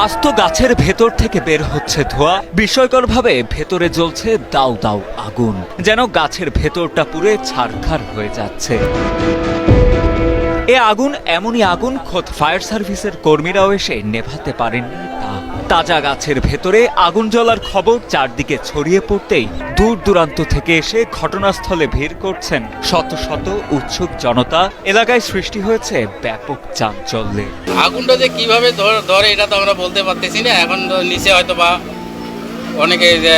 আস্ত গাছের ভেতর থেকে বের হচ্ছে ধোঁয়া, বিস্ময়করভাবে ভেতরে জ্বলছে দাউ দাউ আগুন, যেন গাছের ভেতরটা পুড়ে ছারখার হয়ে যাচ্ছে। এ আগুন এমনই আগুন খোদ ফায়ার সার্ভিসের কর্মীরাও এসে নেভাতে পারেননি তা। তাজা গাছের ভেতরে আগুন জ্বলার খবর চারদিকে ছড়িয়ে পড়তেই দূর দূরান্ত থেকে এসে ঘটনাস্থলে ভিড় করছেন শত শত উৎসুক জনতা। এলাকায় সৃষ্টি হয়েছে ব্যাপক চাঞ্চল্যের। আগুনটা যে কিভাবে ধরে এটা তো আমরা বলতে পারতেছি না। এখন তো নিচে হয়তো বা অনেকে যে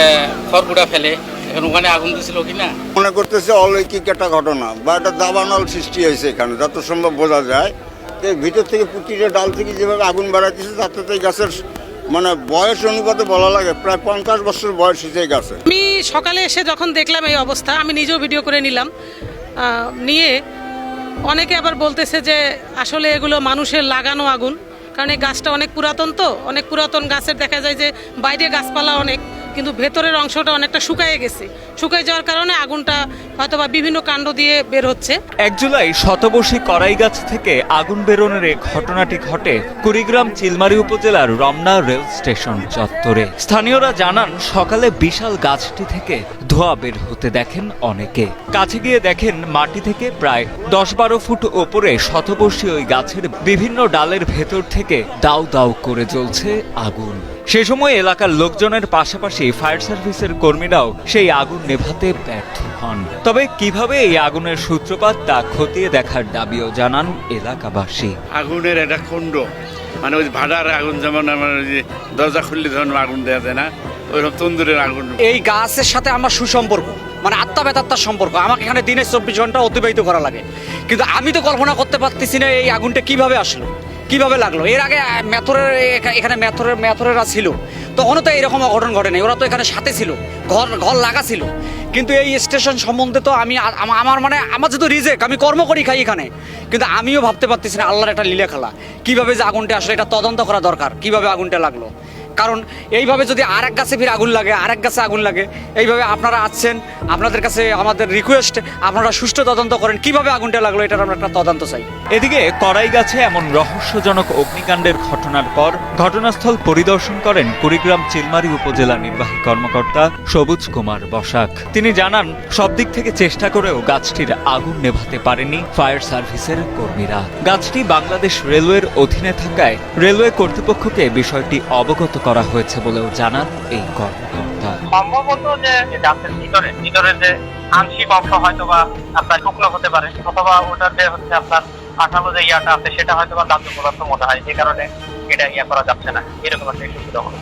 খড়কুটা ফেলে, এখন ওখানে আগুন দিছিল কিনা মনে করতেছে অলৌকিক একটা ঘটনা বা একটা দাবানল সৃষ্টি হয়েছে এখানে, যত সম্ভব বোঝা যায়। তো ভিতর থেকে প্রতিটা ডাল থেকে যেভাবে আগুন বাড়াইতেছে তাতে তো এই গাছের মানে বয়স অনুপাতে বলা লাগে প্রায় 50 বছর বয়স হয়েছে এই গাছে। আমি সকালে এসে যখন দেখলাম এই অবস্থা, আমি নিজেও ভিডিও করে নিলাম। নিয়ে অনেকে আবার বলতেছে যে আসলে এগুলো মানুষের লাগানো আগুন, কারণ এই গাছটা অনেক পুরাতন, তো অনেক পুরাতন গাছের দেখা যায় যে বাইরে গাছপালা অনেক, কিন্তু ভেতরের অংশটা অনেকটা শুকায়ে গেছে। শুকায় যাওয়ার কারণে আগুনটা হয়তোবা বিভিন্ন কাণ্ড দিয়ে বের হচ্ছে। 1 জুলাই শতবর্ষী করাই গাছ থেকে আগুন বেরোনোর এই ঘটনাটি ঘটে কুড়িগ্রাম চিলমারী উপজেলার রমনা রেল স্টেশন চত্বরে। স্থানীয়রা জানান, সকালে বিশাল গাছটি থেকে ধোঁয়া বের হতে দেখেন অনেকে। কাছে গিয়ে দেখেন মাটি থেকে প্রায় 10-12 ফুট ওপরে শতবর্ষী ওই গাছের বিভিন্ন ডালের ভেতর থেকে দাউ দাউ করে জ্বলছে আগুন। সে সময় এলাকার লোকজনের পাশাপাশি ফায়ার সার্ভিসের কর্মীরাও সেই আগুন নেভাতে ব্যর্থ হন। তবে কিভাবে এই আগুনের সূত্রপাত তা খতিয়ে দেখার দাবিও জানান এলাকাবাসী। আগুনের একটা কুণ্ড, মানে ওই ভাড়ার আগুন, যেমন আমার দরজা খুললে ধরুন আগুন দেওয়া যায় না, ওইরকম তন্দুরের আগুন। এই গাছের সাথে আমার সুসম্পর্ক, মানে আত্মা বেতাত্মার সম্পর্ক। আমাকে এখানে দিনে 24 ঘন্টা অতিবাহিত করা লাগে, কিন্তু আমি তো কল্পনা করতে পারতেছি না এই আগুনটা কিভাবে আসলো, কিভাবে লাগলো। এর আগে এখানে মেথরেরা ছিল, তখনও তো এরকম অঘটন ঘটে নাই। ওরা তো এখানে সাথে ছিল, ঘর লাগা ছিল। কিন্তু এই স্টেশন সম্বন্ধে তো আমার যেহেতু রিজেক্ট, আমি কর্ম করি খাই এখানে, কিন্তু আমিও ভাবতে পারতেছি না আল্লাহর একটা লীলা খেলা, কিভাবে যে আগুনটা আসলে এটা তদন্ত করা দরকার, কিভাবে আগুনটা লাগলো। কারণ এইভাবে যদি আরেক গাছে ফির আগুন লাগে, আরেক গাছে আগুন লাগে, এইভাবে আপনারা আসছেন, আপনাদের কাছে আমাদের রিকোয়েস্ট, আপনারা সুষ্ঠু তদন্ত করেন কিভাবে আগুনটা লাগলো, এটার আমরা একটা তদন্ত চাই। এদিকে করাই গাছে এমন রহস্যজনক অগ্নিকাণ্ডের ঘটনার পর ঘটনাস্থল পরিদর্শন করেন কুড়িগ্রাম চিলমারী উপজেলা নির্বাহী কর্মকর্তা সবুজ কুমার বসাক। তিনি জানান, সব দিক থেকে চেষ্টা করেও গাছটির আগুন নেভাতে পারেনি ফায়ার সার্ভিসের কর্মীরা। গাছটি বাংলাদেশ রেলওয়ের অধীনে থাকায় রেলওয়ে কর্তৃপক্ষকে বিষয়টি অবগত করা হয়েছে বলেও জানান এই কর্মকর্তা। সম্ভবত যে গাছের ভিতরে যে আংশিক অংশ হয়তো বা আপনার শুকনো হতে পারে, অথবা ওটার যে হচ্ছে আপনার আঠালো যে ইয়াটা আছে সেটা হয়তো বা দাহ্য পদার্থ মনে হয়, যে কারণে এটা করা যাচ্ছে না, এরকম একটা সুবিধা হলো।